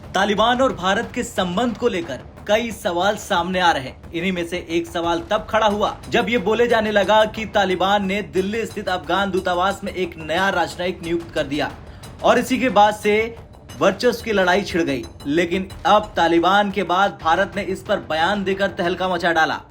तालिबान और भारत के संबंध को लेकर कई सवाल सामने आ रहे हैं। इन्हीं में से एक सवाल तब खड़ा हुआ जब ये बोले जाने लगा कि तालिबान ने दिल्ली स्थित अफगान दूतावास में एक नया राजनयिक नियुक्त कर दिया और इसी के बाद से वर्चस्व की लड़ाई छिड़ गई। लेकिन अब तालिबान के बाद भारत ने इस पर बयान देकर तहलका मचा डाला।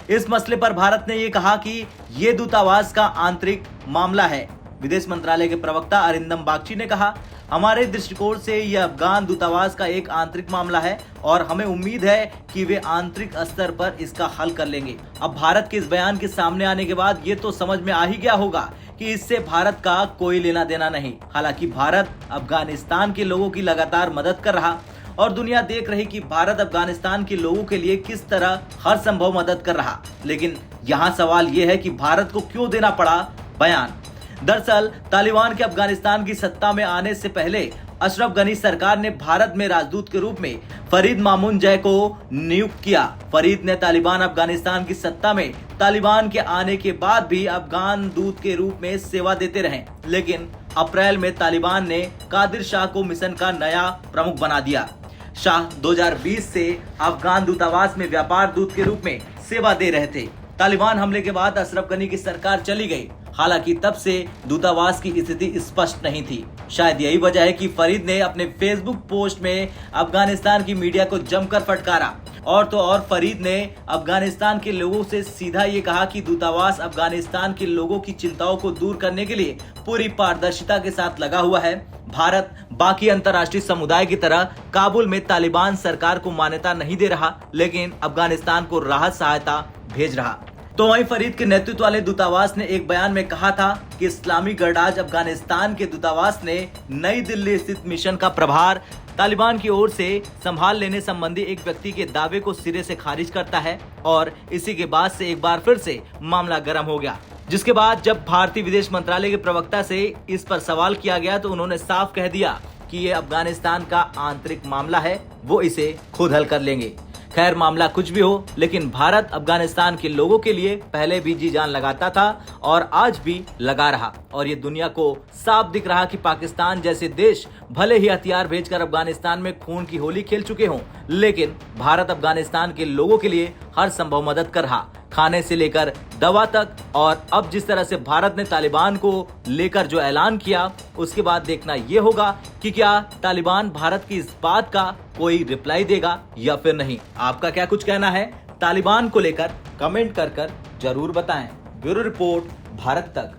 इस मसले पर भारत ने ये कहा कि ये दूतावास का आंतरिक मामला है। विदेश मंत्रालय के प्रवक्ता अरिंदम बागची ने कहा, हमारे दृष्टिकोण से यह अफगान दूतावास का एक आंतरिक मामला है और हमें उम्मीद है कि वे आंतरिक स्तर पर इसका हल कर लेंगे। अब भारत के इस बयान के सामने आने के बाद ये तो समझ में आ ही गया होगा कि इससे भारत का कोई लेना देना नहीं। हालांकि भारत अफगानिस्तान के लोगों की लगातार मदद कर रहा और दुनिया देख रही कि भारत अफगानिस्तान के लोगों के लिए किस तरह हर संभव मदद कर रहा। लेकिन यहाँ सवाल ये है कि भारत को क्यों देना पड़ा बयान। दरअसल तालिबान के अफगानिस्तान की सत्ता में आने से पहले अशरफ गनी सरकार ने भारत में राजदूत के रूप में फरीद मामूनजय को नियुक्त किया। फरीद ने तालिबान अफगानिस्तान की सत्ता में तालिबान के आने के बाद भी अफगान दूत के रूप में सेवा देते रहे। लेकिन अप्रैल में तालिबान ने कादिर शाह को मिशन का नया प्रमुख बना दिया। शाह 2020 से अफगान दूतावास में व्यापार दूत के रूप में सेवा दे रहे थे। तालिबान हमले के बाद अशरफ गनी की सरकार चली गई। हालांकि तब से दूतावास की स्थिति स्पष्ट नहीं थी। शायद यही वजह है कि फरीद ने अपने फेसबुक पोस्ट में अफगानिस्तान की मीडिया को जमकर फटकारा। और तो और फरीद ने अफगानिस्तान के लोगों से सीधा ये कहा कि दूतावास अफगानिस्तान के लोगों की चिंताओं को दूर करने के लिए पूरी पारदर्शिता के साथ लगा हुआ है। भारत बाकी अंतर्राष्ट्रीय समुदाय की तरह काबुल में तालिबान सरकार को मान्यता नहीं दे रहा, लेकिन अफगानिस्तान को राहत सहायता भेज रहा। तो वहीं फरीद के नेतृत्व वाले दूतावास ने एक बयान में कहा था कि इस्लामी गणराज्य अफगानिस्तान के दूतावास ने नई दिल्ली स्थित मिशन का प्रभार तालिबान की ओर से संभाल लेने संबंधी एक व्यक्ति के दावे को सिरे से खारिज करता है। और इसी के बाद से एक बार फिर से मामला गर्म हो गया, जिसके बाद जब भारतीय विदेश मंत्रालय के प्रवक्ता से इस पर सवाल किया गया तो उन्होंने साफ कह दिया कि ये अफगानिस्तान का आंतरिक मामला है, वो इसे खुद हल कर लेंगे। खैर, मामला कुछ भी हो, लेकिन भारत अफगानिस्तान के लोगों के लिए पहले भी जी जान लगाता था और आज भी लगा रहा। और ये दुनिया को साफ दिख रहा कि पाकिस्तान जैसे देश भले ही हथियार भेजकर अफगानिस्तान में खून की होली खेल चुके हों, लेकिन भारत अफगानिस्तान के लोगों के लिए हर संभव मदद कर रहा, खाने से लेकर दवा तक। और अब जिस तरह से भारत ने तालिबान को लेकर जो ऐलान किया, उसके बाद देखना यह होगा कि क्या तालिबान भारत की इस बात का कोई रिप्लाई देगा या फिर नहीं। आपका क्या कुछ कहना है तालिबान को लेकर कमेंट कर जरूर बताएं। ब्यूरो रिपोर्ट, भारत तक।